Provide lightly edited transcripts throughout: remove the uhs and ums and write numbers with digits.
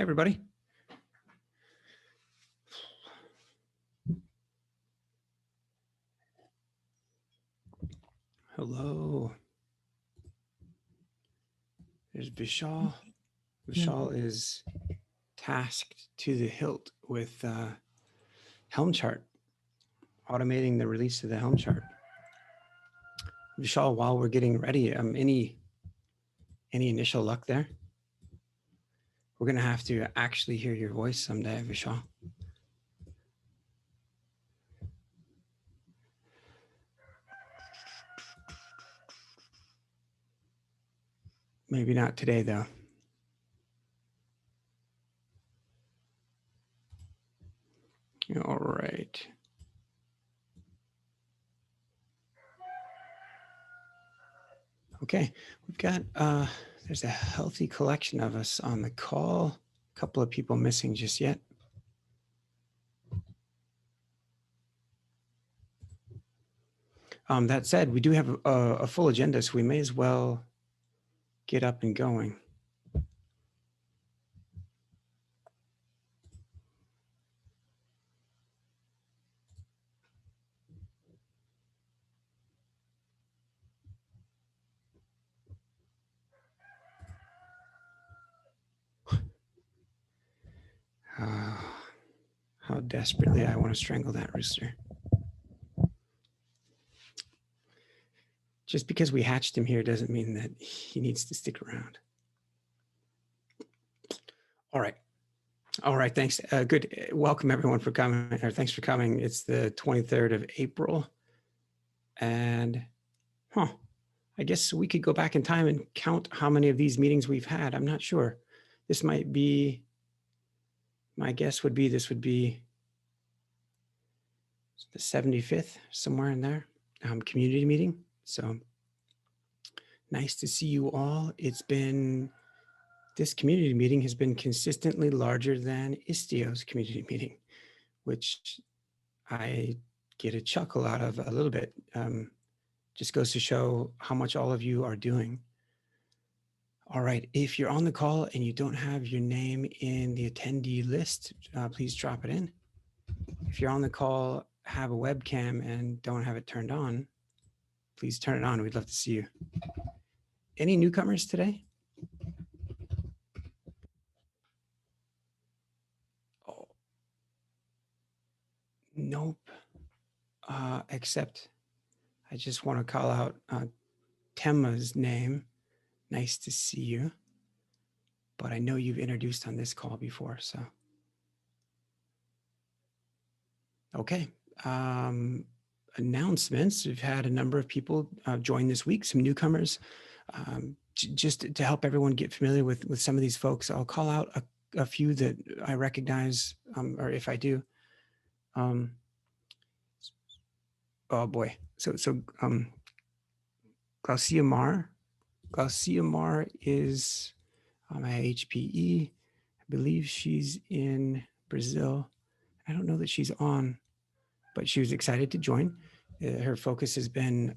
everybody. Hello. There's Vishal. Vishal is tasked to the hilt with Helm chart, automating the release of the Helm chart. Vishal, while we're getting ready, any initial luck there? We're going to have to actually hear your voice someday, Vishal. Maybe not today, though. All right. Okay, we've got, there's a healthy collection of us on the call. A couple of people missing just yet. That said, we do have a full agenda, so we may as well get up and going. How desperately I want to strangle that rooster. Just because we hatched him here doesn't mean that he needs to stick around. All right. All right. Thanks. Good. Welcome everyone for coming, or thanks for coming. It's the 23rd of April. And I guess we could go back in time and count how many of these meetings we've had. I'm not sure. This might be, my guess would be, this would be the 75th, somewhere in there, community meeting. So nice to see you all. This community meeting has been consistently larger than Istio's community meeting, which I get a chuckle out of a little bit. Just goes to show how much all of you are doing. All right, if you're on the call and you don't have your name in the attendee list, please drop it in. If you're on the call, have a webcam and don't have it turned on, please turn it on. We'd love to see you. Any newcomers today? Oh, nope. Except I just want to call out Temma's name. Nice to see you. But I know you've introduced on this call before, so. Okay. Announcements. We've had a number of people join this week, some newcomers. Just to help everyone get familiar with some of these folks, I'll call out a few that I recognize, or if I do. Oh boy. So Glaucia Mar. Glaucia Mar is at HPE. I believe she's in Brazil. I don't know that she's on, but she was excited to join. Her focus has been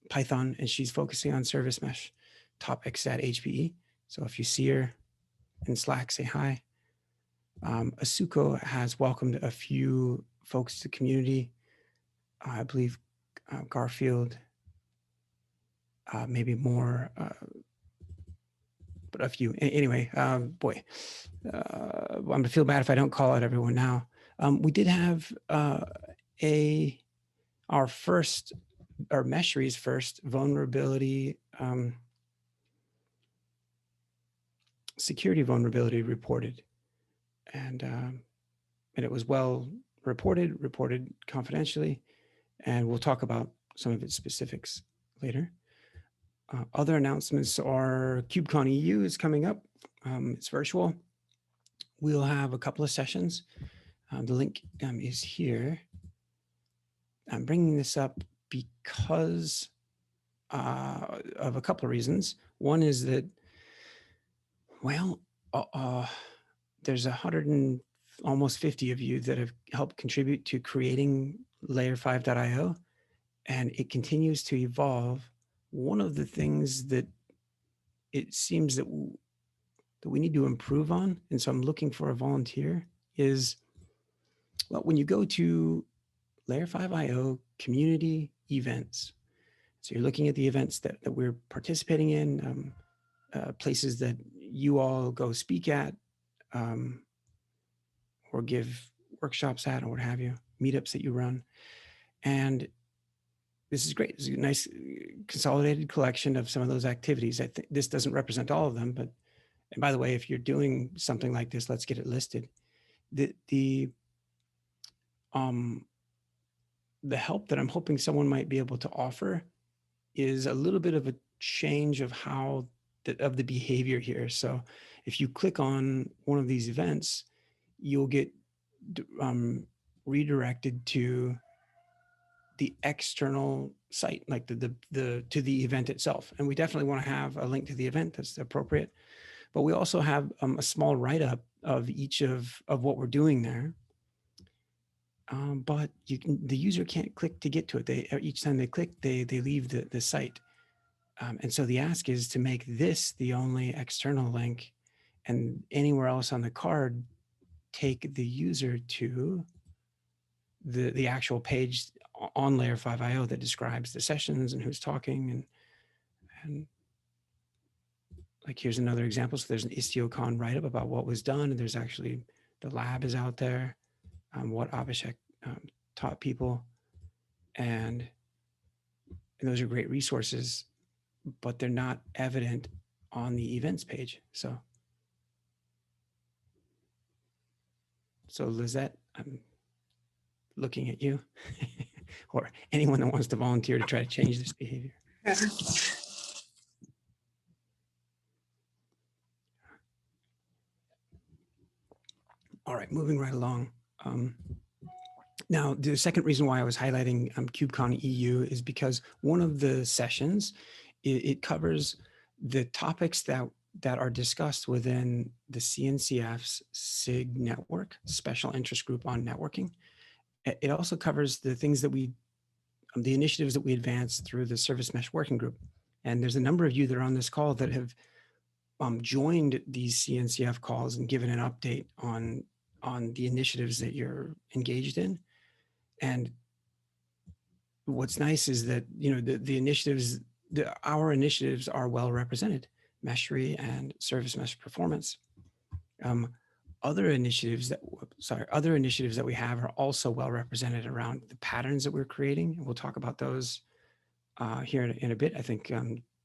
Python, and she's focusing on service mesh topics at HPE. So if you see her in Slack, say hi. Asuko has welcomed a few folks to the community. I believe Garfield, maybe more, but a few. Anyway, boy, I'm gonna feel bad if I don't call out everyone now. We did have our Meshree's first vulnerability, security vulnerability reported, and it was well reported confidentially, and we'll talk about some of its specifics later. Other announcements are KubeCon EU is coming up. It's virtual. We'll have a couple of sessions. The link is here. I'm bringing this up because of a couple of reasons. One is that, well, there's almost 50 of you that have helped contribute to creating Layer5.io, and it continues to evolve. One of the things that it seems that that we need to improve on, and so I'm looking for a volunteer, is, well, when you go to Layer5 community events, so you're looking at the events that we're participating in, places that you all go speak at, or give workshops at, or what have you, meetups that you run. And this is great. It's a nice consolidated collection of some of those activities. I think this doesn't represent all of them, but, and by the way, if you're doing something like this, let's get it listed. The help that I'm hoping someone might be able to offer is a little bit of a change of how of the behavior here. So if you click on one of these events, you'll get redirected to the external site, like the to the event itself. And we definitely want to have a link to the event that's appropriate. But we also have a small write-up of each of what we're doing there. But the user can't click to get to it. Each time they click, they leave the site. And so the ask is to make this the only external link, and anywhere else on the card, take the user to the actual page on Layer5 that describes the sessions and who's talking. And like, here's another example. So there's an IstioCon write-up about what was done, and there's actually, the lab is out there, what Abhishek taught people. And those are great resources, but they're not evident on the events page. So Lizette, I'm looking at you, or anyone that wants to volunteer to try to change this behavior. All right, moving right along. Now, the second reason why I was highlighting KubeCon EU is because one of the sessions, it covers the topics that are discussed within the CNCF's SIG network, Special Interest Group on Networking. It also covers the things that the initiatives that we advance through the Service Mesh Working Group. And there's a number of you that are on this call that have joined these CNCF calls and given an update on the initiatives that you're engaged in. And what's nice is that, the initiatives, our initiatives are well represented, Meshry and Service Mesh Performance. Other initiatives that we have are also well represented around the patterns that we're creating. We'll talk about those here in a bit. I think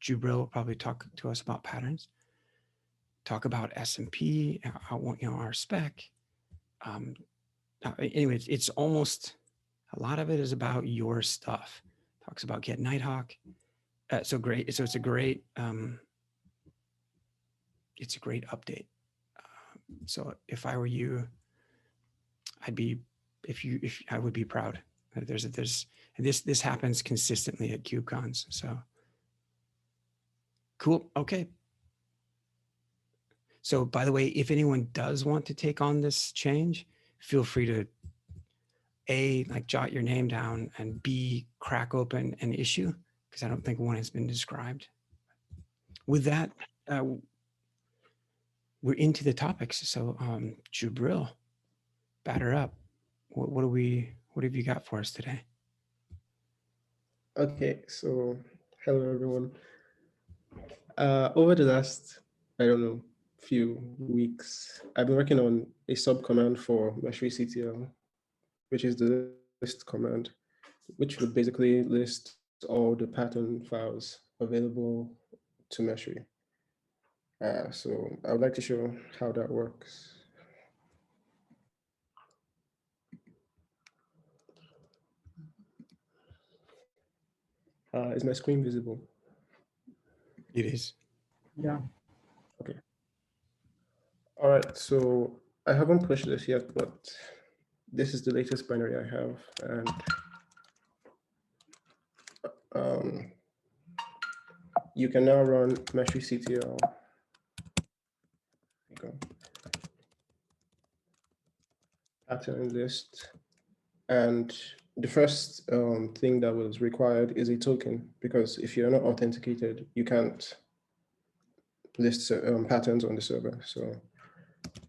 Jubril will probably talk to us about patterns. Talk about SMP, our spec. Anyway, it's almost, a lot of it is about your stuff. Talks about Get Nighthawk. So great. So it's a great update. So if I were you, I would be proud. And this happens consistently at KubeCons. So cool. Okay. So by the way, if anyone does want to take on this change, feel free to A, jot your name down, and B, crack open an issue, because I don't think one has been described. With that, we're into the topics. So Jubril, batter up. What have you got for us today? Okay, so hello everyone. Over the last, few weeks, I've been working on a subcommand for Meshry CTL, which is the list command, which would basically list all the pattern files available to Meshry. So I would like to show how that works. Is my screen visible? It is. Yeah. Okay. All right, so I haven't pushed this yet, but this is the latest binary I have, and you can now run Meshry CTL. Pattern list, and the first thing that was required is a token, because if you're not authenticated, you can't list patterns on the server. So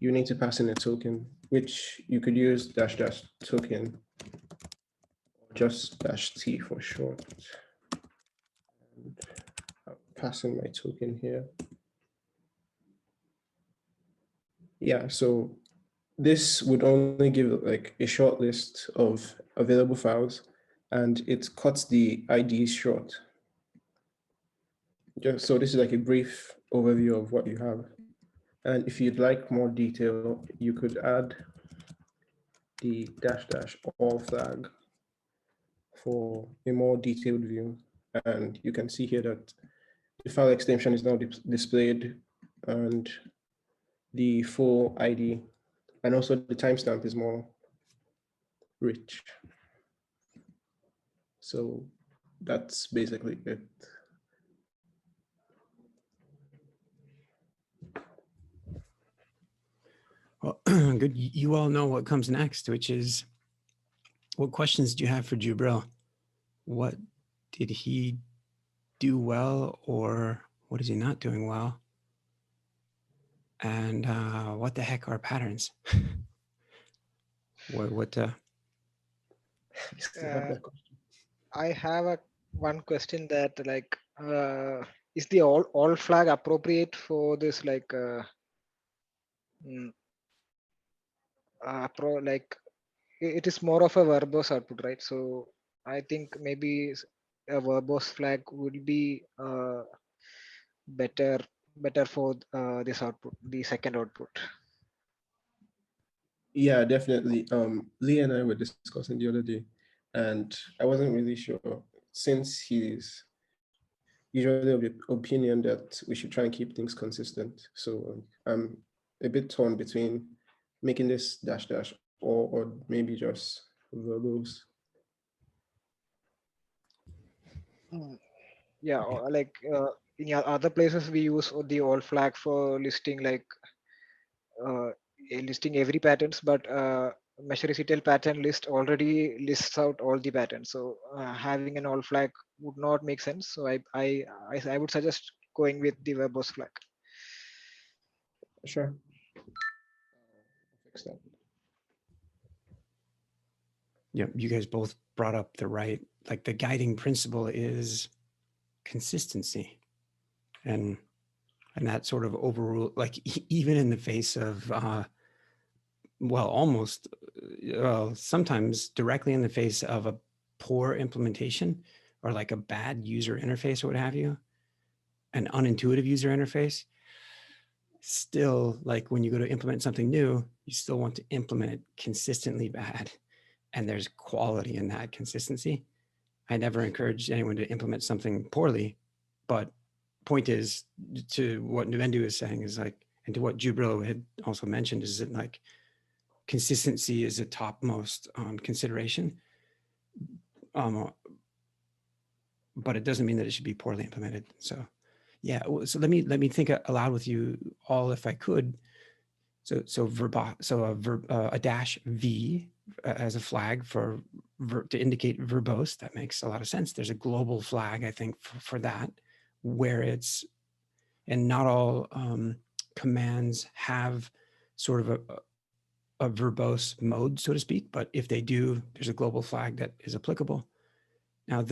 you need to pass in a token, which you could use -- token, or just -t for short. And I'll pass in my token here. Yeah, so this would only give like a short list of available files, and it cuts the IDs short. Just so this is like a brief overview of what you have. And if you'd like more detail, you could add the -- all flag for a more detailed view. And you can see here that the file extension is now displayed, and the full ID, and also the timestamp is more rich. So that's basically it. Well, good. You all know what comes next, which is, what questions do you have for Jubril? What did he do well, or what is he not doing well? And what the heck are patterns? What I have one question that like, is the all flag appropriate for this like like it is more of a verbose output, right? So I think maybe a verbose flag would be better for this output, the second output. Yeah, definitely. Lee and I were discussing the other day, and I wasn't really sure, since he's usually of the opinion that we should try and keep things consistent. So I'm a bit torn between making this -- or maybe just verbose. Yeah, Okay. or like in other places we use the all flag for listing like listing every patterns, but measure-ECTL pattern list already lists out all the patterns. So having an all flag would not make sense. So I would suggest going with the verbose flag. Sure. Fix that. Yeah, you guys both brought up the right, like the guiding principle is consistency, and that sort of overrule, like even in the face of well, almost sometimes directly in the face of a poor implementation, or like a bad user interface or what have you, an unintuitive user interface, still, like when you go to implement something new, you still want to implement it consistently bad, and there's quality in that consistency. I never encourage anyone to implement something poorly, but point is, to what Nuvendu is saying, is like, and to what Jubril had also mentioned, is that like consistency is a topmost consideration, but it doesn't mean that it should be poorly implemented. So yeah, so let me think aloud with you all, if I could. So a -v as a flag for to indicate verbose, that makes a lot of sense. There's a global flag, I think, for that, where it's, and not all commands have sort of a verbose mode, so to speak, but if they do, there's a global flag that is applicable. Now,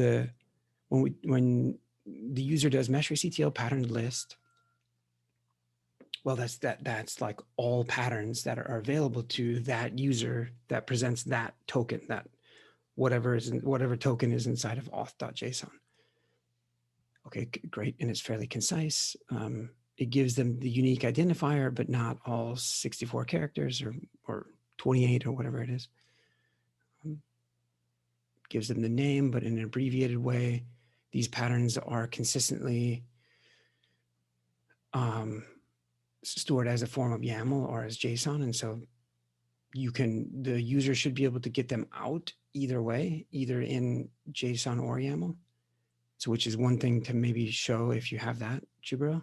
when the user does measure-ECTL pattern list, well, that's like all patterns that are available to that user that presents that token, that whatever token is inside of auth.json. Okay, great, and it's fairly concise. It gives them the unique identifier, but not all 64 characters or 28 or whatever it is. Gives them the name, but in an abbreviated way. These patterns are consistently stored as a form of YAML or as JSON, and so the user should be able to get them out either way, either in JSON or YAML. So, which is one thing to maybe show if you have that, Jubril.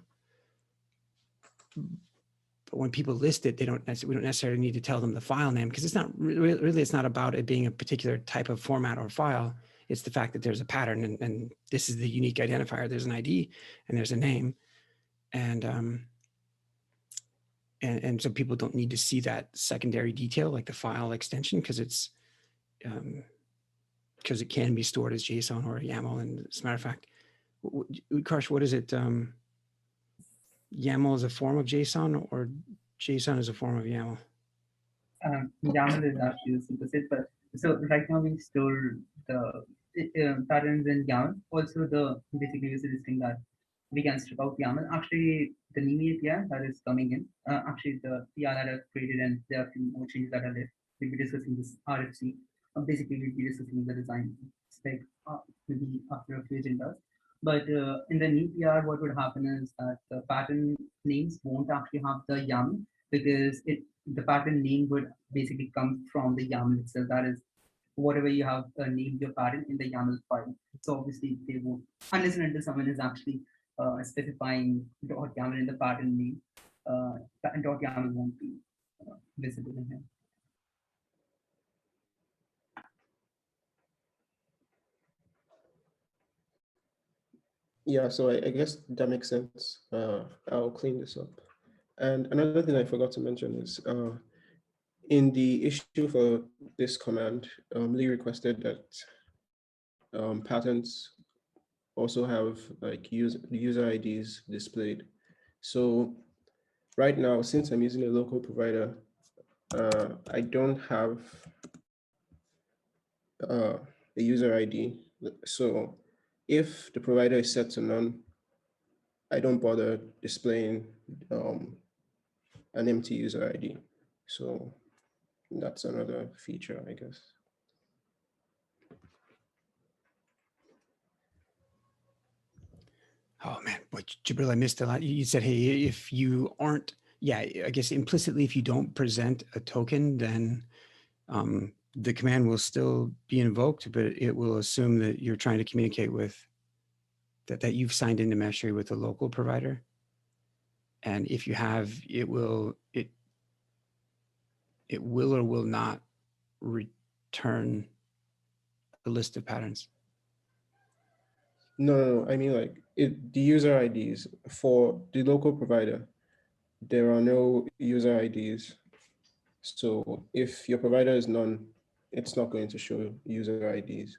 But when people list it, we don't necessarily need to tell them the file name, because it's not really, it's not about it being a particular type of format or file. It's the fact that there's a pattern, and this is the unique identifier. There's an ID and there's a name. And so people don't need to see that secondary detail like the file extension because it's because it can be stored as JSON or YAML. And as a matter of fact, Utkarsh, what is it? YAML is a form of JSON or JSON is a form of YAML? YAML is actually the superset, but so right now we store the patterns in YAML. Also, the basically is listing that we can strip out YAML. Actually, the new API that is coming in, actually the PR that I've created, and there are a few more changes that are left. We'll be discussing this RFC. Basically, we'll be discussing the design spec maybe after a few agendas. But in the new PR, what would happen is that the pattern names won't actually have the YAML because the pattern name would basically come from the YAML itself. That is, whatever you have named your pattern in the YAML file. So obviously they won't, unless and until someone is actually specifying .YAML in the pattern name, .YAML won't be visible in here. Yeah, so I guess that makes sense. I'll clean this up. And another thing I forgot to mention is in the issue for this command, Lee requested that patterns also have like user IDs displayed. So right now, since I'm using a local provider, I don't have a user ID. So if the provider is set to none, I don't bother displaying an empty user ID. So that's another feature, I guess. Oh man, boy, Jibril, I missed a lot. You said, hey, if you aren't, yeah, I guess implicitly, if you don't present a token, then the command will still be invoked, but it will assume that you're trying to communicate with that you've signed into Meshery with a local provider. And if you have, it will or will not return the list of patterns. No, I mean like the user IDs for the local provider, there are no user IDs. So if your provider is none, it's not going to show user IDs.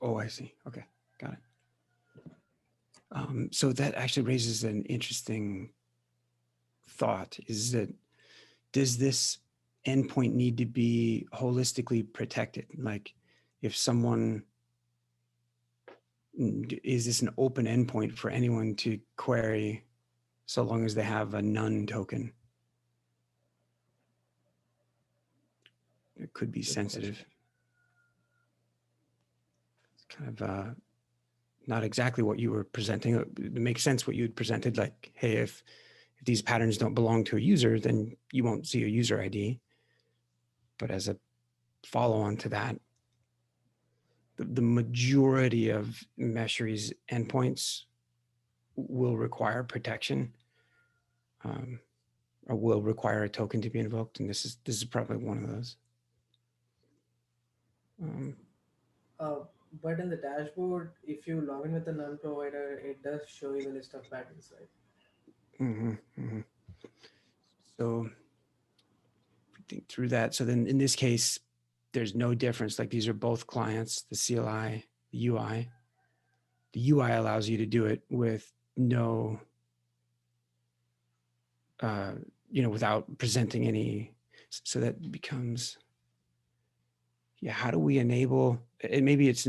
Oh, I see. Okay, got it. So that actually raises an interesting thought, is that does this endpoint need to be holistically protected? Like if someone, is this an open endpoint for anyone to query so long as they have a none token? It could be sensitive. It's kind of not exactly what you were presenting. It makes sense what you had presented, like, hey, if these patterns don't belong to a user, then you won't see a user ID. But as a follow-on to that, the majority of Meshery's endpoints will require protection, or will require a token to be invoked, and this is probably one of those. But in the dashboard, if you log in with a none provider, it does show you the list of patterns, right? So if we think through that, so then in this case, there's no difference. Like these are both clients, the CLI, the UI. The UI allows you to do it with no, without presenting any. So that becomes, yeah, how do we enable, and maybe it's,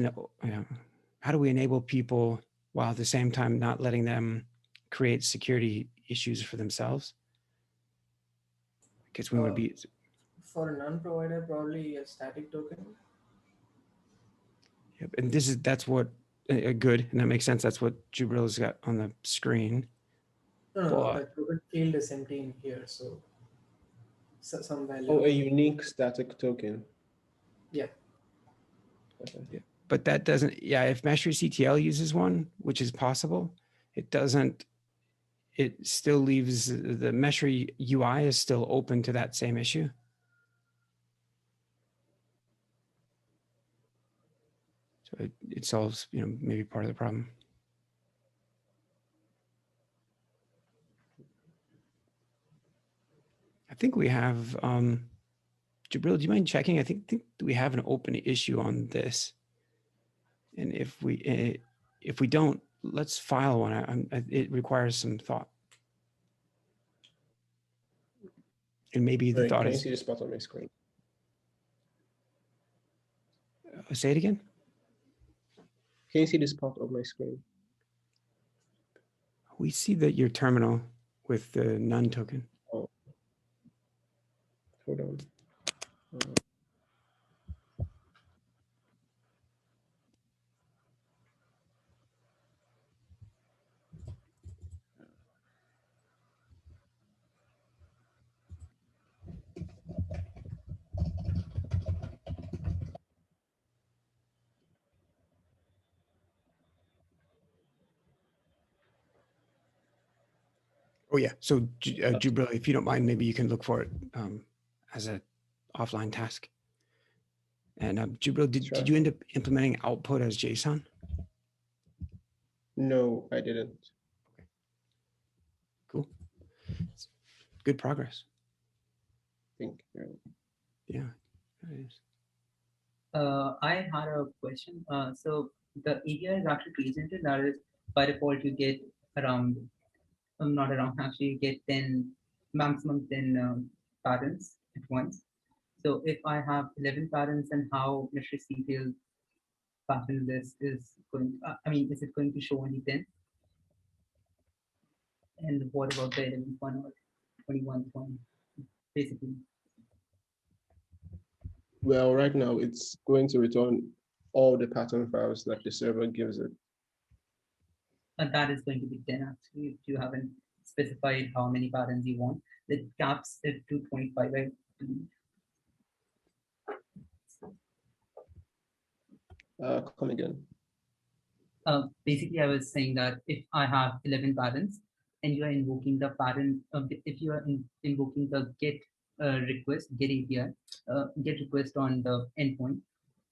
how do we enable people while at the same time not letting them create security issues for themselves? Because we want to be. For a none provider, probably a static token. Yep. And that's what, good, and that makes sense. That's what Jubril's got on the screen. No, the token field is empty in here, so some value. Oh, a unique static token. Yeah. Okay. Yeah. But that doesn't, yeah, if Meshery CTL uses one, which is possible, it doesn't, it still leaves, the Meshery UI is still open to that same issue. So it solves, maybe part of the problem. think we have, Jabril, do you mind checking? I think we have an open issue on this. And if we don't, let's file one. It requires some thought. And maybe the Right, thought can you is, see the spot on my screen? say it again. Can you see the spot of my screen? We see that your terminal with the none token. Oh, hold on. Oh yeah. So Jabril, if you don't mind, maybe you can look for it as a offline task. And Jabril, did you end up implementing output as JSON? No, I didn't. Cool. Good progress. Thank you. Yeah, it is. I had a question. So the API is actually presented. That is, by default, you get around, not around, actually, you get 10, maximum 10 patterns at once. So if I have 11 patterns, then how MysteryCTL pattern list is going, is it going to show only 10? And what about the 11 one or 21 one, basically? Well, right now it's going to return all the pattern files that the server gives it. And that is going to be 10 actually, if you haven't specified how many patterns you want. It caps it to 25, right? Come again. Basically, I was saying that if I have 11 patterns and you are invoking the pattern, if you are invoking the get request, get API, get request on the endpoint,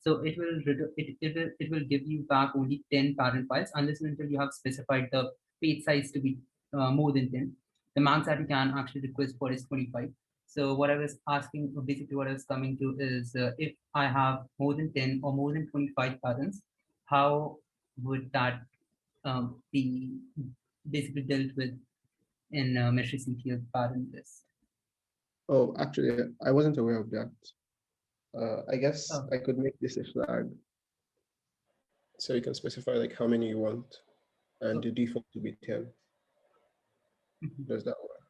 so it will give you back only 10 pattern files unless and until you have specified the page size to be more than 10. The max that you can actually request for is 25. So what I was asking, basically what I was coming to is if I have more than 10 or more than 25 patterns, how would that be basically dealt with in MysteryCTL pattern list? Oh, actually, I wasn't aware of that. I guess Oh. I could make this a flag. So you can specify like how many you want and the default to be 10. Does that work?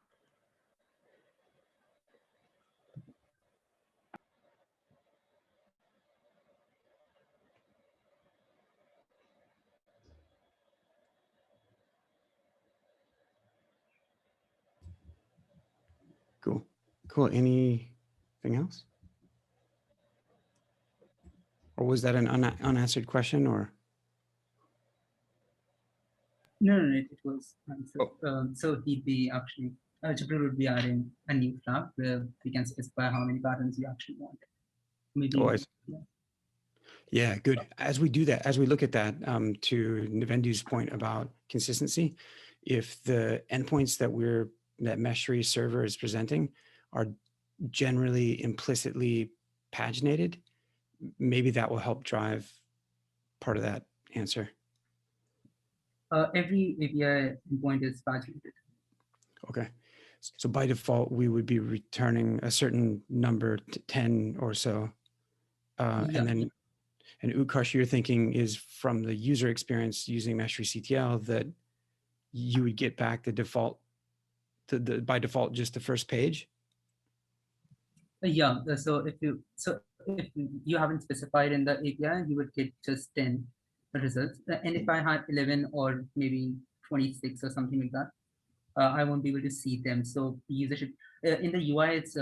Cool. Cool. Anything else? Or was that an unanswered question or? No, it was answered. So he'd be actually, Jabril would be adding a new flag where we can specify how many patterns you actually want. Maybe. Oh, yeah, good. As we do that, as we look at that, to Nivendu's point about consistency, if the endpoints that Meshry server is presenting are generally implicitly paginated, maybe that will help drive part of that answer. Every API endpoint is paginated. Okay. So by default, we would be returning a certain number, 10 or so. And Utkarsh, you're thinking is from the user experience using MysteryCTL that you would get back the default, by default, just the first page? Yeah, so if you haven't specified in the API, you would get just 10 results. And if I had 11 or maybe 26 or something like that, I won't be able to see them. So the user should, in the UI, it's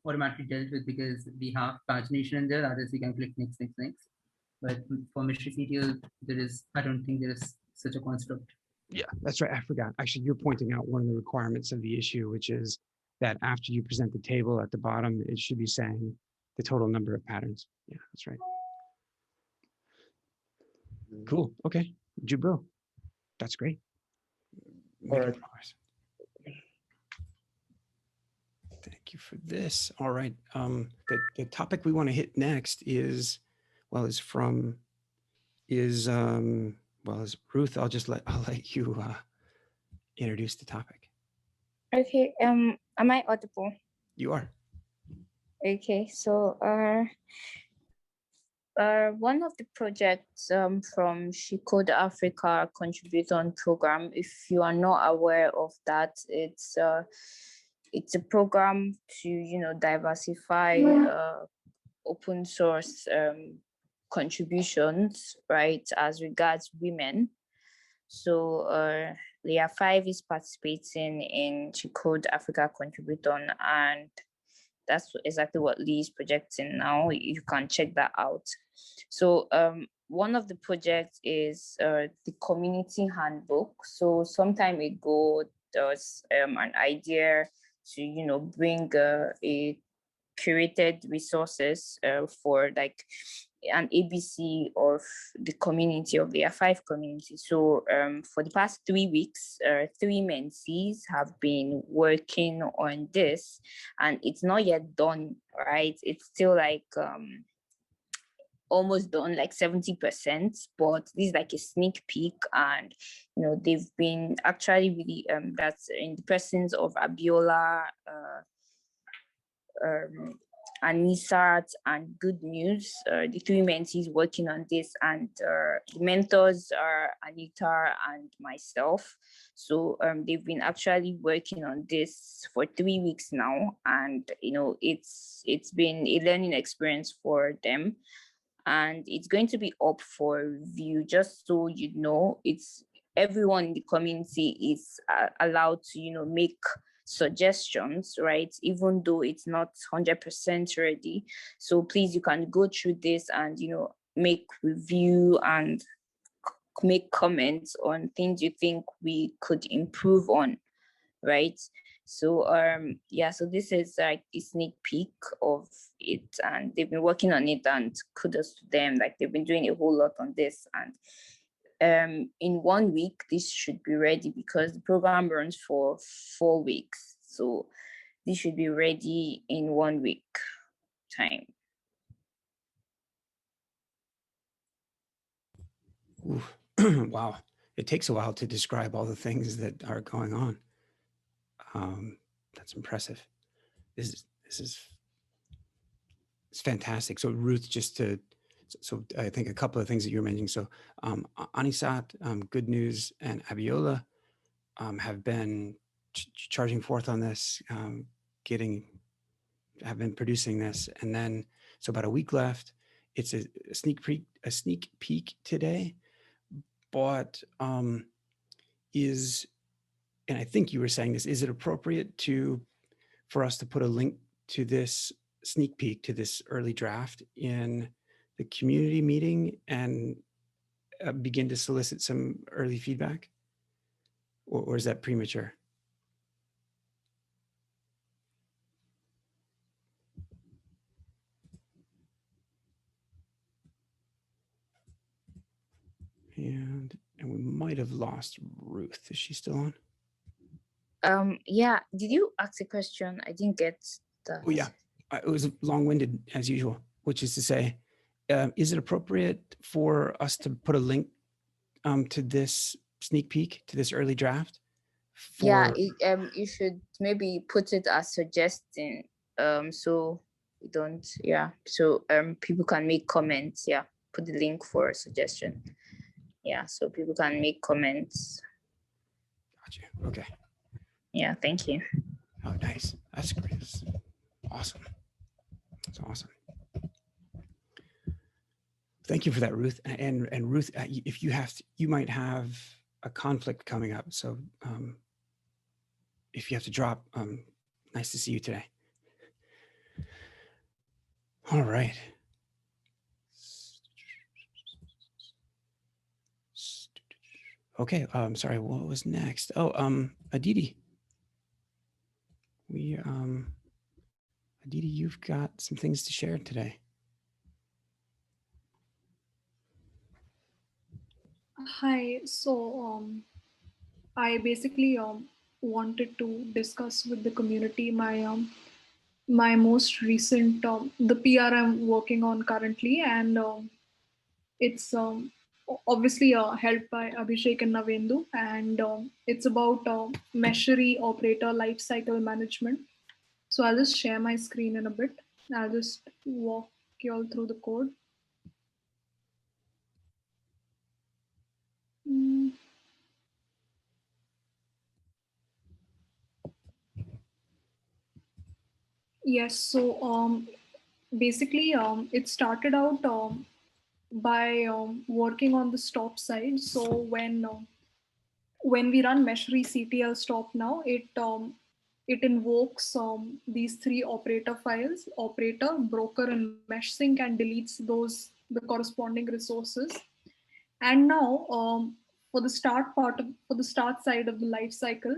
automatically dealt with because we have pagination in there. That is, you can click next, next, next. But for MysteryCTL, I don't think there is such a construct. Yeah, that's right. I forgot. Actually, you're pointing out one of the requirements of the issue, which is that after you present the table at the bottom, it should be saying the total number of patterns. Yeah, that's right. Cool. Okay. Jabril, that's great. Making progress. Thank you. you for this. All right. The topic we want to hit next is Ruth. I'll let you introduce the topic. Okay. Am I audible? You are. Okay. So, one of the projects from Sql Africa Contribution Program, if you are not aware of that, it's a program to diversify open source contributions, right, as regards women. So Layer5 is participating in Sql Africa Contribution, and that's exactly what Lee is projecting now. You can check that out. So one of the projects is the community handbook. So some time ago, there was an idea to bring a curated resources for like an ABC of the community of the Layer5 community. So for the past 3 weeks, 3 mentees have been working on this, and it's not yet done, right? It's still like almost done, like 70%, but this is like a sneak peek. And they've been actually really that's in the presence of Abiola, Anisat, and Good News, the 3 mentees working on this, and the mentors are Anita and myself. So they've been actually working on this for 3 weeks now, and it's been a learning experience for them, and it's going to be up for review. Just so you know, it's everyone in the community is allowed to make suggestions, right, even though it's not 100% ready. So please, you can go through this and make review and make comments on things you think we could improve on, right? So yeah, so this is like a sneak peek of it, and they've been working on it, and kudos to them. Like, they've been doing a whole lot on this, and in 1 week this should be ready, because the program runs for 4 weeks. So this should be ready in 1 week time. Wow. It takes a while to describe all the things that are going on. That's impressive. This is it's fantastic. So Ruth, so I think a couple of things that you're mentioning. So Anisat, Good News, and Abiola have been charging forth on this, have been producing this, and then so about a week left. It's a sneak peek today, but and I think you were saying this, is it appropriate for us to put a link to this sneak peek, to this early draft in the community meeting, and begin to solicit some early feedback? Or is that premature? And we might have lost Ruth. Is she still on? Yeah, did you ask a question? I didn't get that. Oh yeah, it was long-winded as usual, which is to say, is it appropriate for us to put a link to this sneak peek, to this early draft? Yeah, you should maybe put it as suggesting, so we don't, yeah, so people can make comments. Yeah, put the link for a suggestion. Yeah, so people can make comments. Gotcha. Okay. Yeah, thank you. Oh, nice. That's great. That's awesome. That's awesome. Thank you for that, Ruth. And Ruth, if you might have a conflict coming up. So if you have to drop, nice to see you today. All right. Okay. Sorry. What was next? Oh, Aditi. Aditi, you've got some things to share today. Hi. So I basically wanted to discuss with the community my my most recent, the PR I'm working on currently, and it's obviously helped by Abhishek and Navendu, and it's about Meshery operator lifecycle management. So I'll just share my screen in a bit. I'll just walk you all through the code. Mm. Yes, so basically it started out by working on the stop side. So when we run Meshery CTL stop now, it invokes these three operator files: operator, broker, and mesh sync, and deletes the corresponding resources. And now for the start side of the life cycle,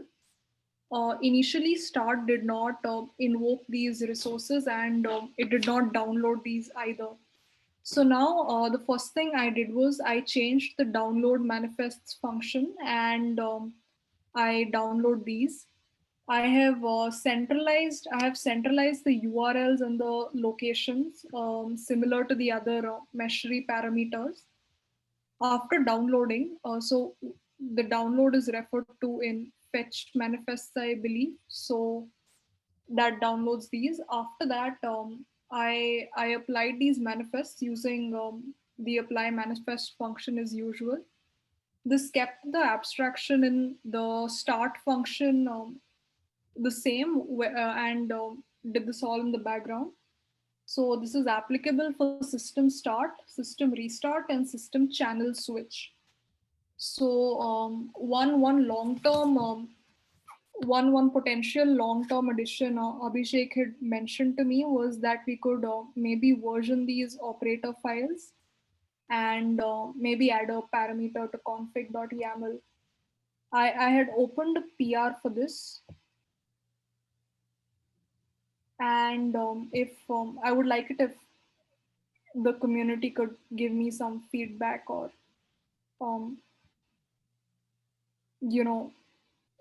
initially start did not invoke these resources, and it did not download these either. So now the first thing I did was I changed the download manifests function, and I download these. I have centralized the URLs and the locations similar to the other Meshery parameters. After downloading, so the download is referred to in fetched manifests, I believe. So that downloads these. After that, I applied these manifests using the apply manifest function as usual. This kept the abstraction in the start function the same, and did this all in the background. So this is applicable for system start, system restart, and system channel switch. So one long term one potential long term addition Abhishek had mentioned to me was that we could maybe version these operator files, and maybe add a parameter to config.yaml. I had opened a PR for this, and if I would like it if the community could give me some feedback, or um, you know,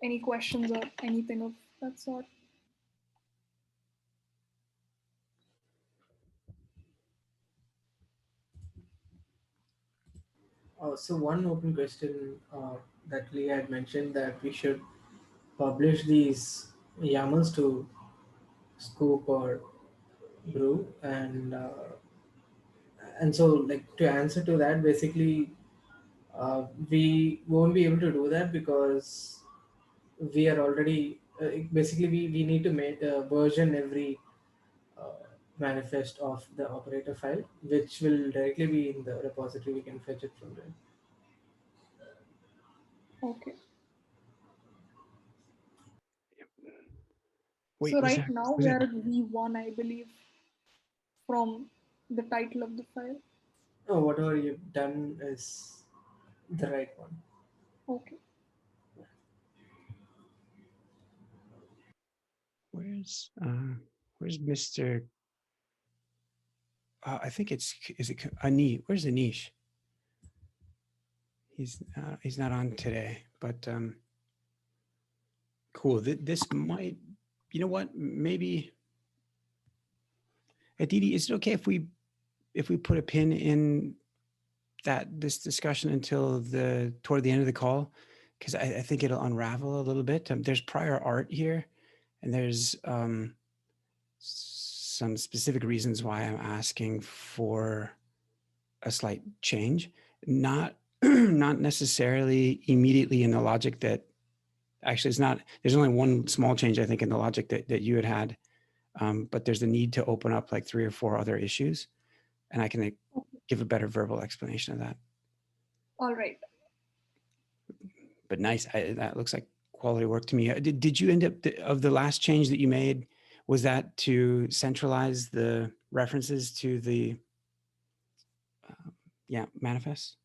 any questions or anything of that sort. So one open question that Lee had mentioned, that we should publish these YAMLs to Scoop or Brew, and so, like, to answer to that, basically we won't be able to do that because we are already basically we need to make version every uh, manifest of the operator file, which will directly be in the repository. We can fetch it from there. Okay. Wait, So was right that now was we that are at V1, I believe, from the title of the file. No, whatever you've done is the right one. Okay. where's Mr. I think is it Anish? Where's Anish? He's not on today, but cool. This might, you know what? Maybe Aditi, is it okay if we put a pin in this discussion until toward the end of the call? Because I think it'll unravel a little bit. There's prior art here, and there's some specific reasons why I'm asking for a slight change, not not necessarily immediately in the logic that actually it's not. There's only one small change, I think, in the logic that you had, but there's the need to open up like 3 or 4 other issues, and I can give a better verbal explanation of that. All right. But nice, that looks like quality work to me. Did you end up of the last change that you made? Was that to centralize the references to the manifest?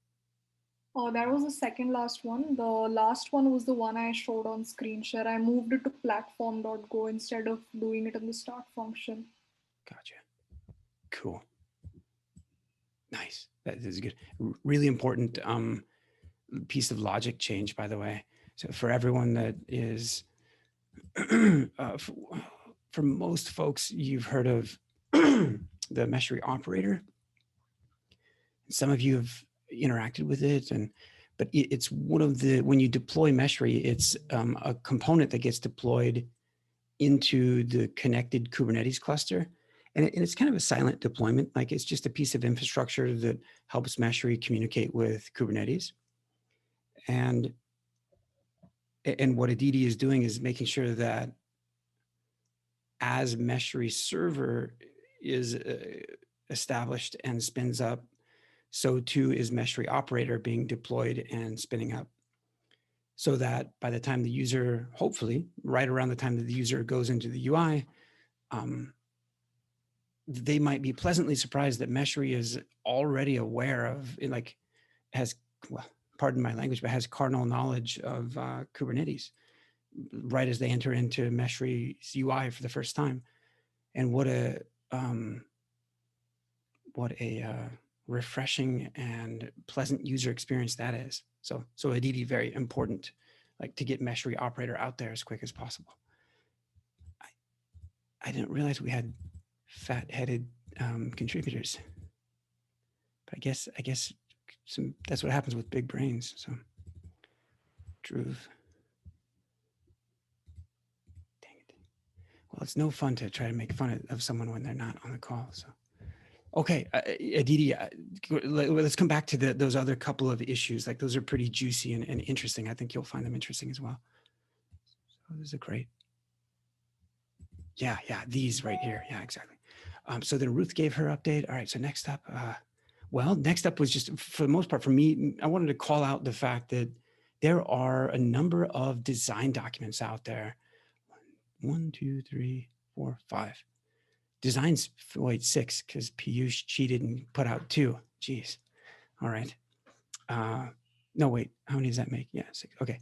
Oh, that was the second last one. The last one was the one I showed on screen share. I moved it to platform.go instead of doing it in the start function. Gotcha. Cool. Nice. That is good. Really important piece of logic change, by the way. So for everyone that is for most folks, you've heard of the Meshery operator. Some of you have interacted with it, but it's one of the, when you deploy Meshery, it's a component that gets deployed into the connected Kubernetes cluster. And it's kind of a silent deployment. Like it's just a piece of infrastructure that helps Meshery communicate with Kubernetes. And what Aditi is doing is making sure that as Meshery server is established and spins up, so too is Meshery operator being deployed and spinning up. So that by the time the user, hopefully right around the time that the user goes into the UI, they might be pleasantly surprised that Meshery is already aware of, like, has, well, pardon my language, but has cardinal knowledge of Kubernetes right as they enter into Meshery's UI for the first time. And what a refreshing and pleasant user experience that is. So Aditi, very important, like to get Meshery operator out there as quick as possible. I didn't realize we had fat-headed contributors, but I guess that's what happens with big brains. So Dhruv, dang it. Well, it's no fun to try to make fun of someone when they're not on the call. So, okay, Aditi, let's come back to those other couple of issues. Like those are pretty juicy and interesting. I think you'll find them interesting as well. So this is great. Yeah, these right here. Yeah, exactly. So then Ruth gave her update. All right, so next up, next up was just, for the most part, for me, I wanted to call out the fact that there are a number of design documents out there. 1, 2, 3, 4, 5. Designs, wait, 6, because Piyush cheated and put out 2. Jeez. All right. No, wait, how many does that make? Yeah, 6. Okay.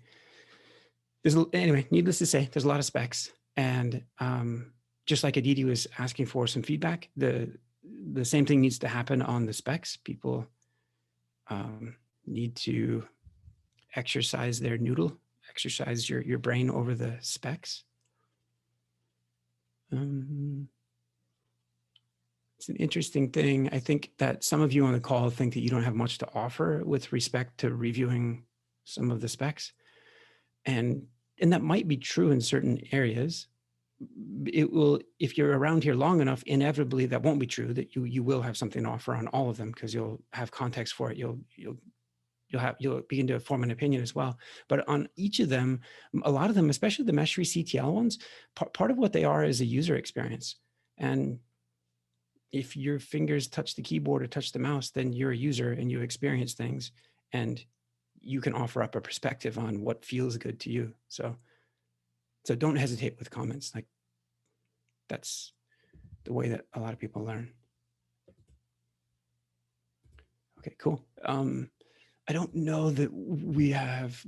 Anyway, needless to say, there's a lot of specs. And just like Aditi was asking for some feedback, the same thing needs to happen on the specs. People need to exercise their noodle, exercise your brain over the specs. It's an interesting thing. I think that some of you on the call think that you don't have much to offer with respect to reviewing some of the specs. And that might be true in certain areas. It will, if you're around here long enough, inevitably that won't be true, that you will have something to offer on all of them because you'll have context for it. You'll begin to form an opinion as well. But on each of them, a lot of them, especially the Meshery CTL ones, part of what they are is a user experience. And if your fingers touch the keyboard or touch the mouse, then you're a user and you experience things and you can offer up a perspective on what feels good to you. So don't hesitate with comments. Like that's the way that a lot of people learn. Okay, cool. I don't know that we have,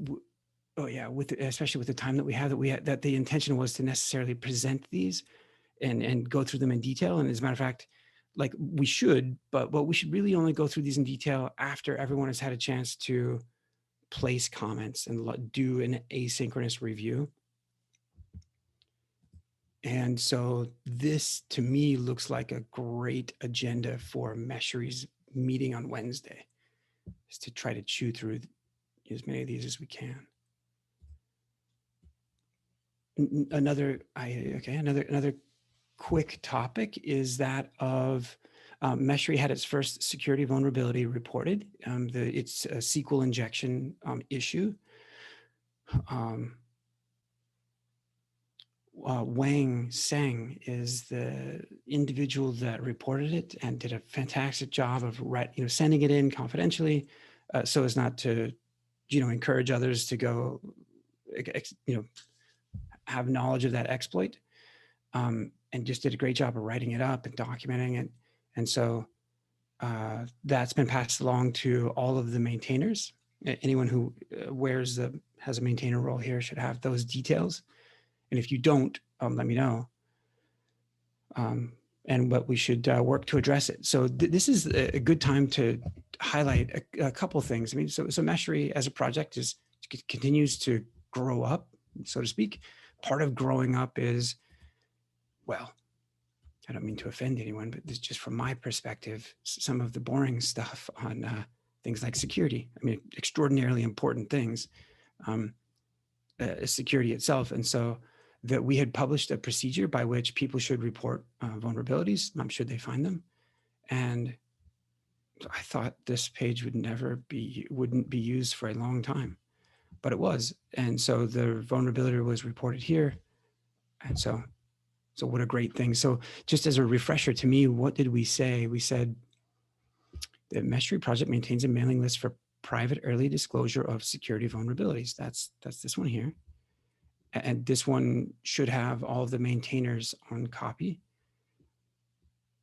especially with the time that we have, that the intention was to necessarily present these and go through them in detail. And as a matter of fact, like we should, but we should really only go through these in detail after everyone has had a chance to place comments and do an asynchronous review. And so this to me looks like a great agenda for Meshery's meeting on Wednesday, is to try to chew through as many of these as we can. Another quick topic is that of Meshery had its first security vulnerability reported. It's a Sql injection issue. Wang Seng is the individual that reported it and did a fantastic job of sending it in confidentially, so as not to, encourage others to go, have knowledge of that exploit, and just did a great job of writing it up and documenting it. And so that's been passed along to all of the maintainers. Anyone who has a maintainer role here should have those details. And if you don't, let me know. But we should work to address it. So this is a good time to highlight a couple of things. I mean, so Meshery as a project continues to grow up, so to speak. Part of growing up is well, I don't mean to offend anyone, but this just from my perspective, some of the boring stuff on things like security. I mean, extraordinarily important things, security itself. And so that we had published a procedure by which people should report vulnerabilities. I'm sure they find them. And I thought this page wouldn't be used for a long time, but it was. And so the vulnerability was reported here. And so what a great thing. So just as a refresher to me, what did we say? We said the Mesh project maintains a mailing list for private early disclosure of security vulnerabilities. That's this one here. And this one should have all of the maintainers on copy.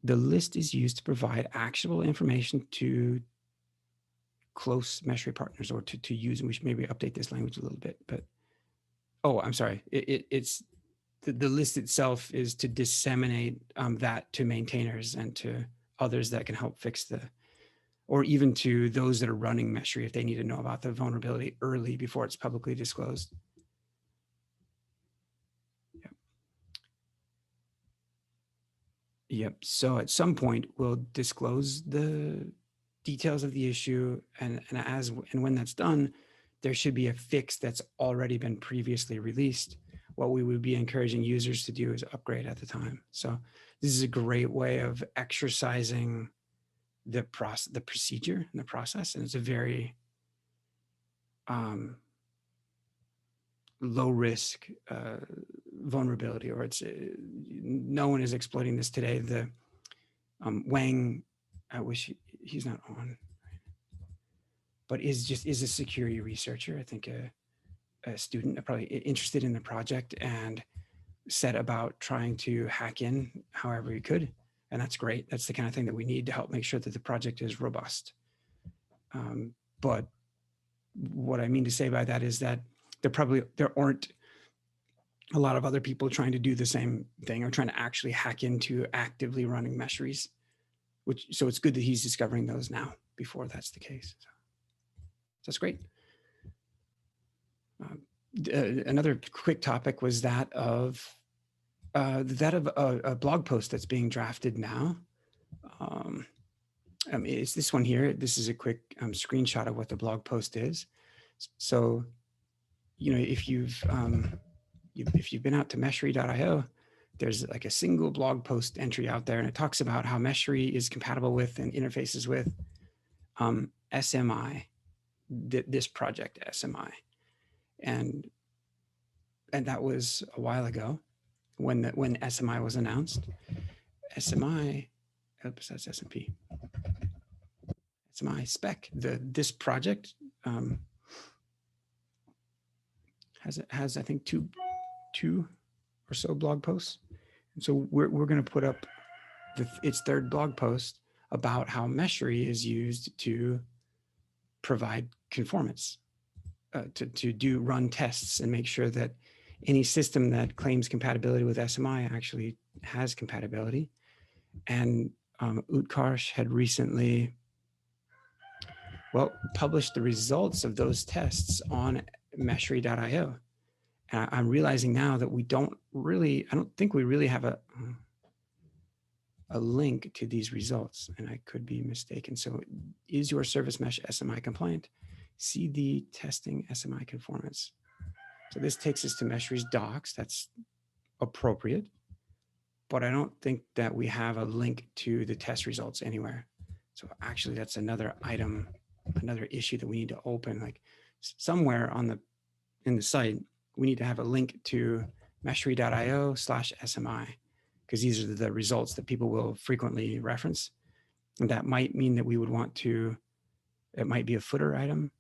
The list is used to provide actionable information to close Mesh partners, or to use, and we should maybe update this language a little bit, but, oh, I'm sorry. It's the list itself is to disseminate that to maintainers and to others that can help fix or even to those that are running Mesh if they need to know about the vulnerability early before it's publicly disclosed. Yep. So at some point we'll disclose the details of the issue, and when that's done, there should be a fix that's already been previously released. What we would be encouraging users to do is upgrade at the time. So this is a great way of exercising the procedure and the process, and it's a very low risk vulnerability, or it's no one is exploiting this today. The Wang, I wish he's not on, but is a security researcher. I think a student, probably interested in the project, and set about trying to hack in however he could. And that's great. That's the kind of thing that we need to help make sure that the project is robust. But what I mean to say by that is that there aren't a lot of other people trying to do the same thing, or trying to actually hack into actively running mesheries, so it's good that he's discovering those now before that's the case. So that's great. Another quick topic was that of a blog post that's being drafted now. It's this one here. This is a quick screenshot of what the blog post is. So, if you've been out to meshery.io, there's like a single blog post entry out there, and it talks about how meshery is compatible with and interfaces with SMI, this project SMI, and that was a while ago when SMI was announced. SMI, oops, that's SMP. SMI spec. This project has I think two or so blog posts, and so we're going to put up its third blog post about how meshery is used to provide conformance, to run tests and make sure that any system that claims compatibility with SMI actually has compatibility. And Utkarsh had recently, published the results of those tests on meshery.io. And I'm realizing now that I don't think we really have a link to these results, and I could be mistaken. So is your service mesh SMI compliant? See the testing SMI conformance. So this takes us to meshery's docs. That's appropriate, but I don't think that we have a link to the test results anywhere. So actually that's another item, another issue that we need to open, like somewhere in the site, we need to have a link to meshery.io/SMI, because these are the results that people will frequently reference. And that might mean that we would want to, it might be a footer item,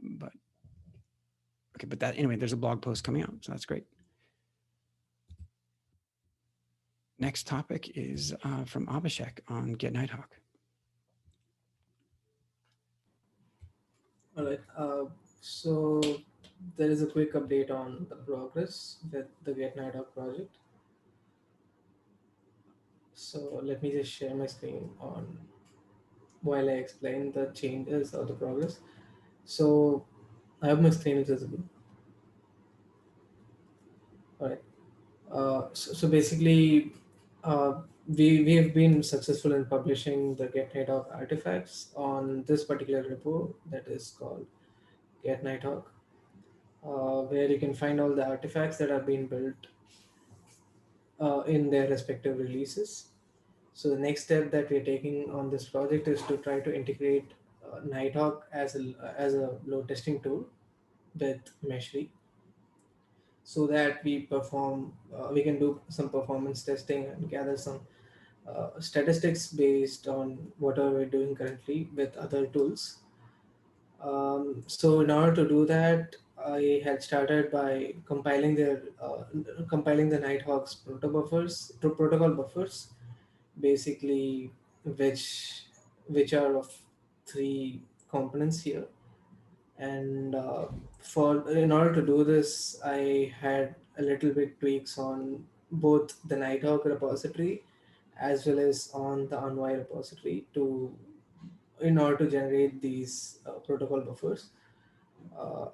but okay, but that, anyway, there's a blog post coming out, so that's great. Next topic is from Abhishek on Get Nighthawk. All right. So there is a quick update on the progress with the Get Nighthawk project. So let me just share my screen on while I explain the changes or the progress. So I have my screen visible. All right. So basically, we have been successful in publishing the Get Nighthawk artifacts on this particular repo that is called Get Nighthawk, where you can find all the artifacts that have been built in their respective releases. So the next step that we're taking on this project is to try to integrate Nighthawk as a load testing tool with Meshry, so that we can do some performance testing and gather some statistics based on whatever we're doing currently with other tools. So in order to do that, I had started by compiling the Nighthawk's protocol buffers, basically, which which are of three components here. And for in order to do this, I had a little bit tweaks on both the Nighthawk repository as well as on the Envoy repository to in order to generate these protocol buffers. uh,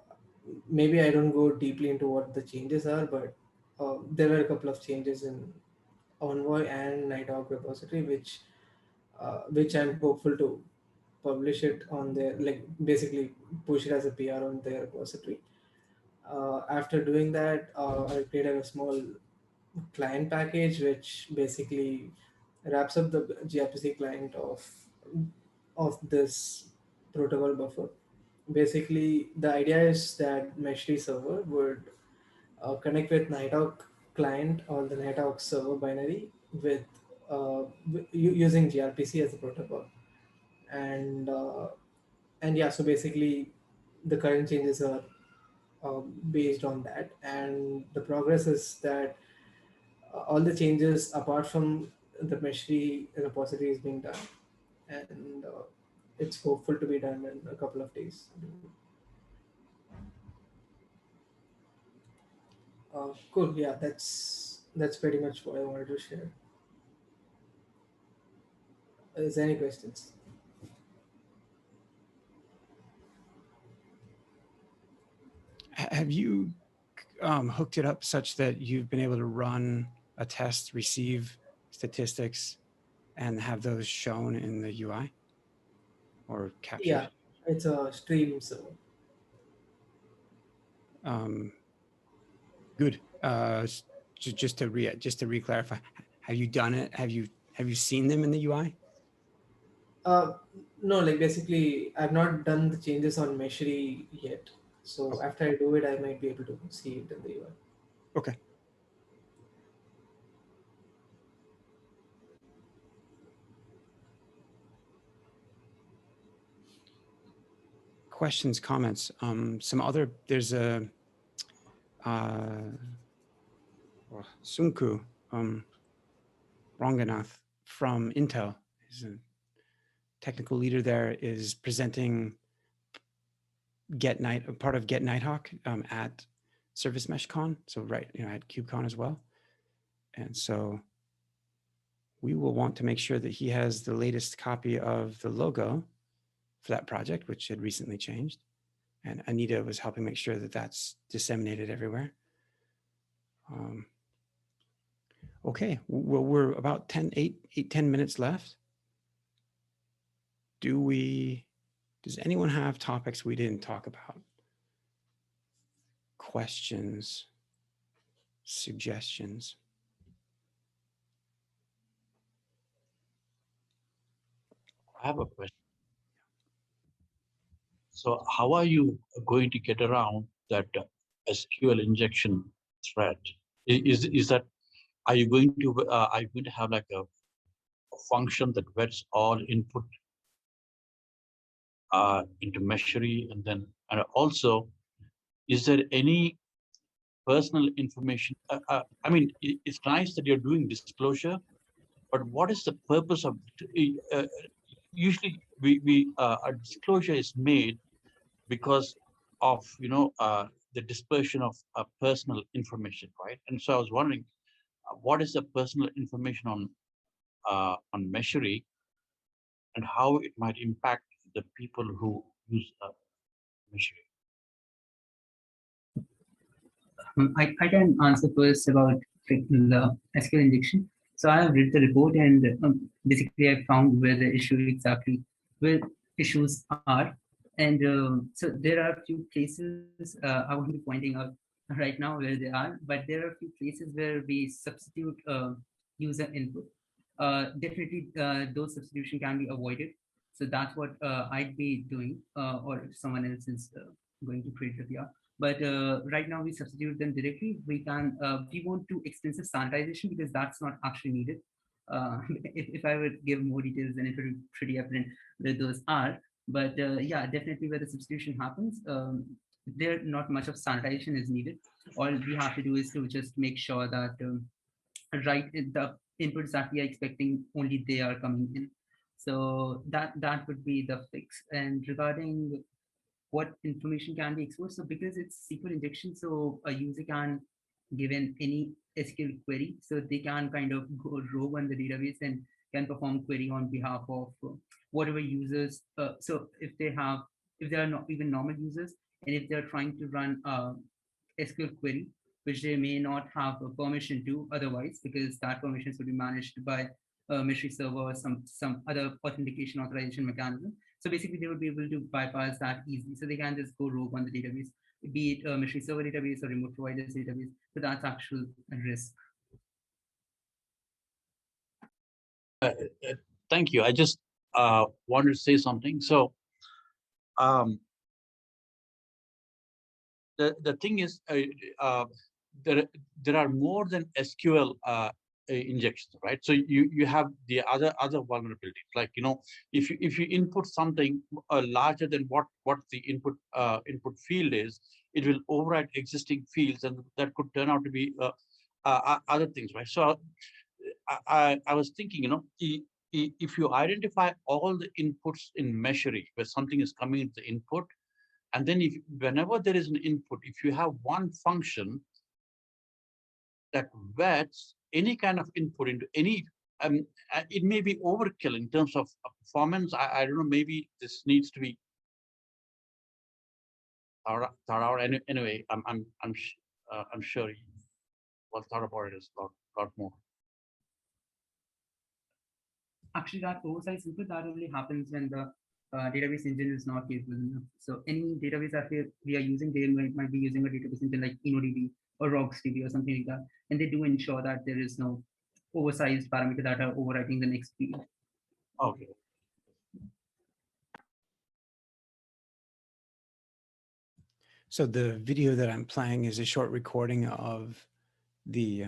Maybe I don't go deeply into what the changes are, but there were a couple of changes in Envoy and Nighthawk repository, which I'm hopeful to publish it on their, like, basically push it as a PR on their repository. After doing that, I created a small client package which basically wraps up the gRPC client of this protocol buffer. Basically, the idea is that Meshry server would connect with Nighthawk client or the Nighthawk server binary with using gRPC as a protocol. And yeah, so basically the current changes are based on that, and the progress is that all the changes apart from the Meshry repository is being done, and it's hopeful to be done in a couple of days. Cool. Yeah, that's pretty much what I wanted to share. Is there any questions? Have you hooked it up such that you've been able to run a test, receive statistics, and have those shown in the UI or captured? Yeah, it's a stream server. Good. Just to re-clarify, have you done it? Have you seen them in the UI? No, like basically, I've not done the changes on Meshry yet. So after I do it, I might be able to see it in the UI. Okay. Questions, comments. There's a Sunku Ranganath from Intel. He's a technical leader there, is presenting part of Get Nighthawk at Service Mesh Con. So at KubeCon as well. And so we will want to make sure that he has the latest copy of the logo for that project, which had recently changed. And Anita was helping make sure that that's disseminated everywhere. Okay, well, we're about 10 minutes left. Does anyone have topics we didn't talk about? Questions, suggestions? I have a question. So how are you going to get around that SQL injection threat? Is that, are you going to have like a function that vets all input into Meshry, and also, is there any personal information? I mean, it's nice that you're doing disclosure, but what is the purpose of usually a disclosure is made because of the dispersion of personal information, right? And so I was wondering, what is the personal information on Meshry, and how it might impact the people who use Meshry? I can answer first about the SQL injection. So I have read the report, and basically I found where the issue exactly, where issues are. And so there are a few places I won't be pointing out right now where they are, but there are a few places where we substitute user input. Definitely those substitution can be avoided. So that's what I'd be doing, or if someone else is going to create the PR. But right now we substitute them directly. We won't do extensive sanitization because that's not actually needed. If I would give more details, then it would be pretty apparent where those are. But yeah, definitely where the substitution happens, there not much of sanitization is needed. All we have to do is to just make sure that the inputs that we are expecting, only they are coming in. So that would be the fix. And regarding what information can be exposed, so because it's SQL injection, so a user can give in any SQL query, so they can kind of go rogue on the database and can perform query on behalf of whatever users. So if they are not even normal users, and if they're trying to run SQL query, which they may not have a permission to otherwise, because that permission should be managed by a mystery server or some other authentication authorization mechanism. So basically, they would be able to bypass that easily. So they can just go rogue on the database, be it a mystery server database or remote providers database. So that's actual risk. Thank you. I just wanted to say something. So the thing is, there are more than SQL injections, right? So you have the other vulnerabilities, like if you input something larger than what the input field is, it will override existing fields, and that could turn out to be other things, right? So I was thinking, if you identify all the inputs in Meshery where something is coming into the input, and then whenever there is an input, if you have one function that vets any kind of input into any, it may be overkill in terms of performance. I don't know, maybe this needs to be thought out. Anyway, I'm sure what thought about it is a lot more. Actually, that oversized input that only happens when the database engine is not capable enough. So any database that we are using, they might be using a database engine like InnoDB or RocksDB or something like that, and they do ensure that there is no oversized parameter that are overwriting the next field. Okay. So the video that I'm playing is a short recording of the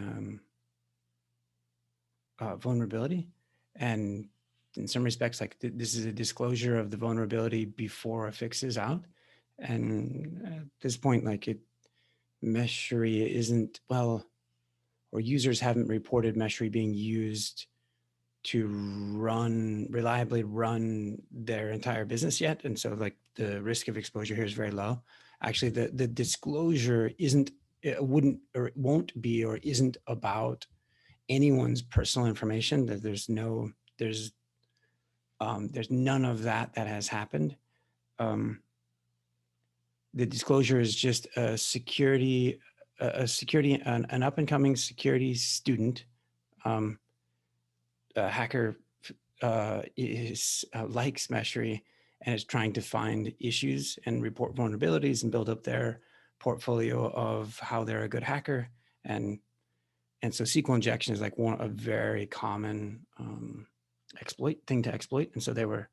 vulnerability, and in some respects, like this is a disclosure of the vulnerability before a fix is out. And at this point, like Meshery isn't, well, or users haven't reported Meshery being used to reliably run their entire business yet. And so like the risk of exposure here is very low. Actually, the disclosure wouldn't or it won't be or isn't about anyone's personal information. That there's none of that has happened. The disclosure is just an up and coming security student. A hacker likes Meshery and is trying to find issues and report vulnerabilities and build up their portfolio of how they're a good hacker. And so SQL injection is like a very common thing to exploit. And so they were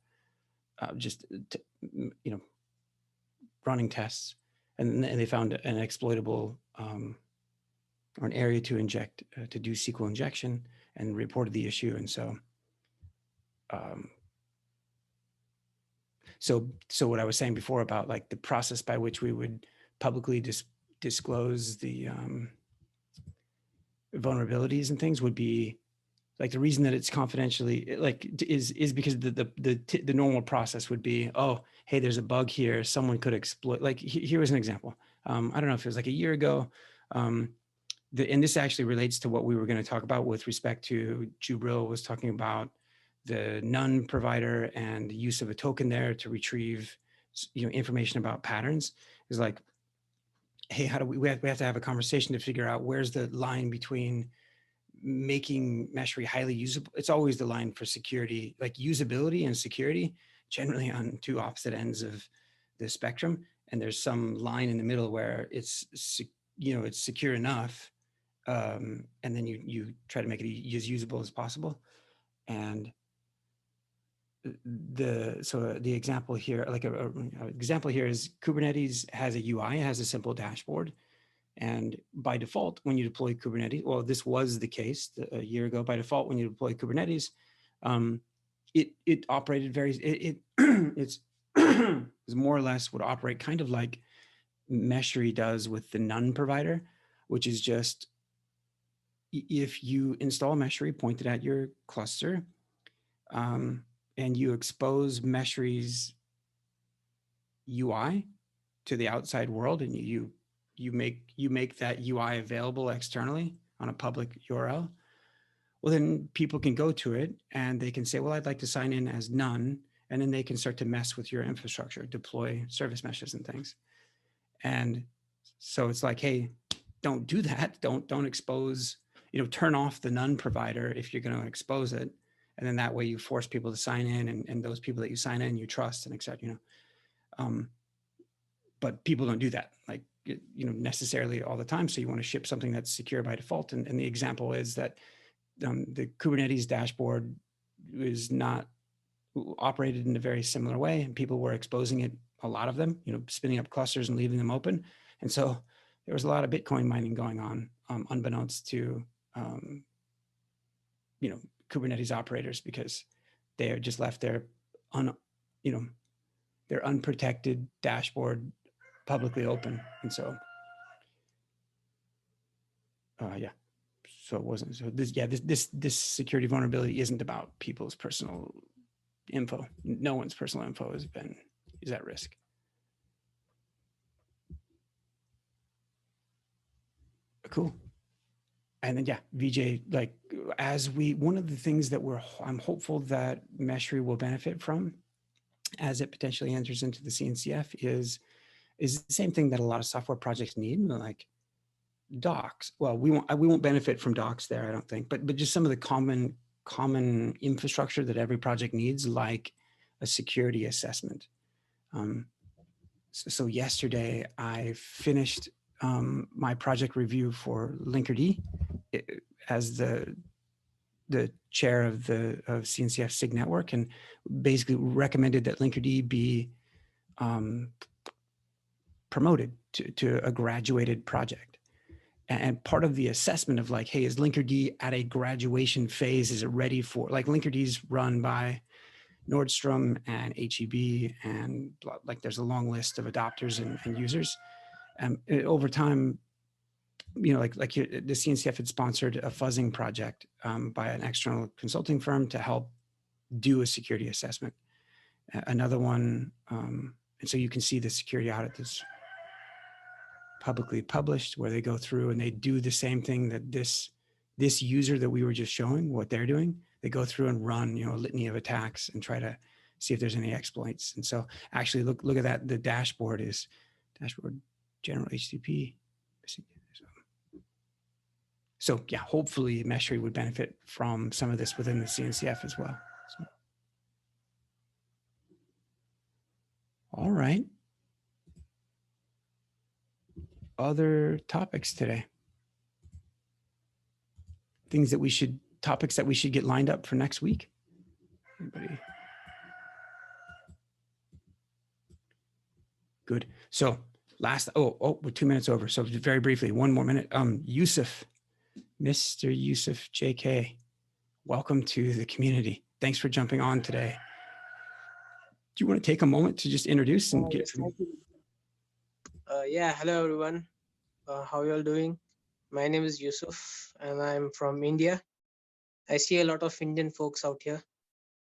running tests, and they found an exploitable or an area to inject to do SQL injection, and reported the issue. And so what I was saying before about like the process by which we would publicly disclose the vulnerabilities and things would be like the reason that it's confidentially is because the normal process would be, oh, hey, there's a bug here, someone could exploit. Like here was an example. I don't know if it was like a year ago. And this actually relates to what we were going to talk about with respect to Jubril was talking about the none provider and the use of a token there to retrieve information about patterns. Is like, hey, how do we have to have a conversation to figure out where's the line between making Meshry highly usable. It's always the line for security, like usability and security, generally on two opposite ends of the spectrum. And there's some line in the middle where it's, it's secure enough. And then you try to make it as usable as possible. And the example here, like a example here is Kubernetes has a UI, it has a simple dashboard. And by default, when you deploy Kubernetes, well, this was the case a year ago. By default, when you deploy Kubernetes, it operated it's more or less would operate kind of like Meshry does with the Nun provider, which is just if you install Meshry pointed at your cluster, and you expose Meshry's UI to the outside world, and you make that UI available externally on a public URL, well, then people can go to it and they can say, well, I'd like to sign in as none. And then they can start to mess with your infrastructure, deploy service meshes and things. And so it's like, hey, don't do that. Don't expose, turn off the none provider if you're going to expose it. And then that way you force people to sign in, and those people that you sign in, you trust and accept, but people don't do that, like, necessarily all the time. So you want to ship something that's secure by default. And the example is that the Kubernetes dashboard is not operated in a very similar way, and people were exposing it, a lot of them, spinning up clusters and leaving them open. And so there was a lot of Bitcoin mining going on, unbeknownst to, Kubernetes operators, because they are just left their their unprotected dashboard publicly open. And so, yeah. So it wasn't. So this security vulnerability isn't about people's personal info. No one's personal info is at risk. Cool. And then, yeah, VJ, like, one of the things that I'm hopeful that Meshry will benefit from as it potentially enters into the CNCF is the same thing that a lot of software projects need, like docs. Well, we won't benefit from docs there, I don't think, but just some of the common infrastructure that every project needs, like a security assessment. So yesterday I finished my project review for Linkerd as the chair of CNCF SIG network, and basically recommended that Linkerd be promoted to a graduated project. And part of the assessment of, like, hey, is Linkerd at a graduation phase? Is it ready for, like, Linkerd's run by Nordstrom and HEB, and like there's a long list of adopters and users. Over time, like the CNCF had sponsored a fuzzing project by an external consulting firm to help do a security assessment. Another one, and so you can see the security audit that's publicly published, where they go through and they do the same thing that this user that we were just showing, what they're doing. They go through and run, a litany of attacks and try to see if there's any exploits. And so actually look at that. The dashboard is dashboard general HTTP. So yeah, hopefully Meshry would benefit from some of this within the CNCF as well. So. All right. Other topics today. Topics that we should get lined up for next week. Anybody? Good. So we're 2 minutes over. So very briefly, one more minute. Yusuf, Mr. Yusuf JK, welcome to the community. Thanks for jumping on today. Do you want to take a moment to just introduce and get some? Yeah, hello everyone. How you all doing? My name is Yusuf and I'm from India. I see a lot of Indian folks out here.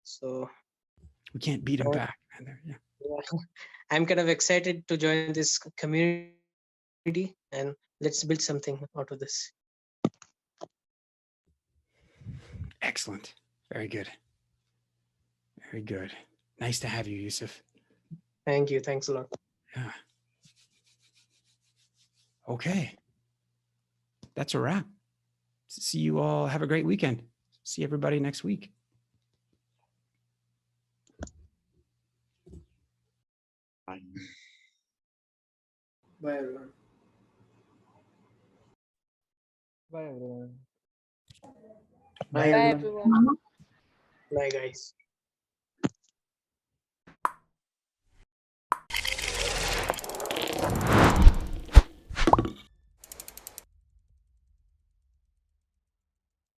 So we can't beat them back. Yeah. I'm kind of excited to join this community, and let's build something out of this. Excellent. Very good. Very good. Nice to have you, Yusuf. Thank you. Thanks a lot. Yeah. Okay. That's a wrap. see you all. Have a great weekend. See everybody next week. Bye. Bye, everyone. Bye everyone. Bye, Bye, everyone. everyone. Bye, guys.